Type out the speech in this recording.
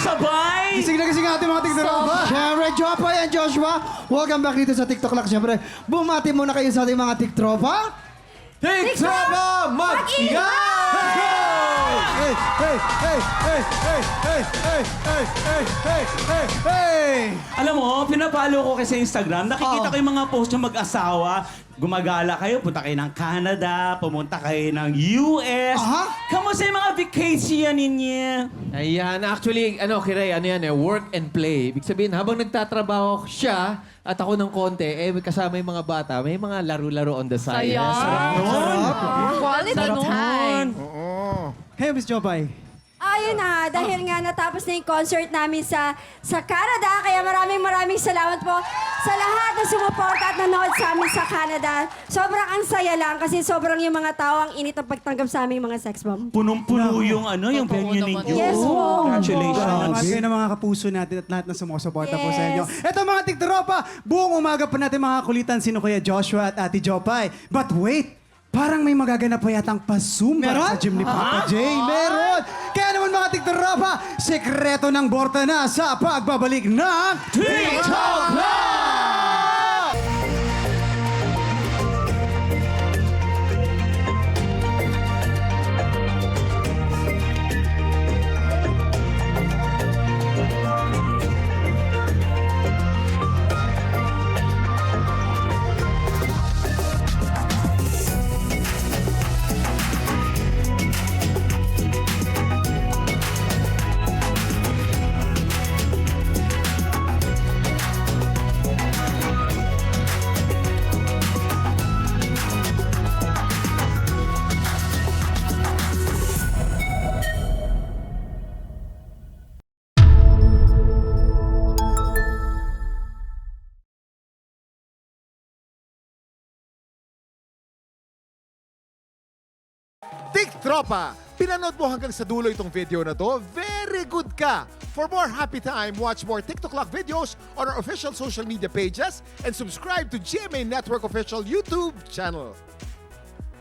sabay! Gising na gising ang ating mga tiktropa. Siyempre, Jopoy and Joshua, welcome back dito sa TikTok Lock. Siyempre, bumati muna kayo sa ating mga tiktropa. Tiktropa mag-ingay! Let's go! Hey, hey, hey, hey, hey, hey, hey, hey, hey, hey, hey, hey! Alam mo, pinapalo ko kasi sa Instagram, nakikita ko yung mga post ng mag-asawa. Gumagala kayo, punta kayo ng Canada, pumunta kayo ng US. Kamusta yung mga vacation ninyo? Ayan, actually, Kiray, work and play. Ibig sabihin, habang nagtatrabaho siya at ako ng konti, kasama yung mga bata, may mga laro-laro on the side. Saya. Quality time. Hey, Miss Jopoy. Ayun na, dahil nga natapos na yung concert namin sa Canada, kaya maraming salamat po sa lahat na sumuporta at nanood sa amin sa Canada. Sobrang ang saya lang kasi sobrang yung mga tao ang init ng pagtanggap sa aming mga sex bomb. Punong-puno yung yung venue ninyo. Yes, po. Congratulations. Salamat kayo ng mga kapuso natin at lahat na sumusuporta po sa inyo. Yes. Ito mga tiktropa, buong umaga pa natin mga kulitan sino Kuya Joshua at Ate Jopay. But wait, parang may magaganap pa yatang pasumba sa gym ni Papa J. Meron! Kaya naman mga tiktropa, sekreto ng Borta na sa pagbabalik ng TikTok Live! Tiktropa, pinanood mo hanggang sa dulo itong video na to? Very good ka! For more happy time, watch more TikTok Lock videos on our official social media pages and subscribe to GMA Network official YouTube channel.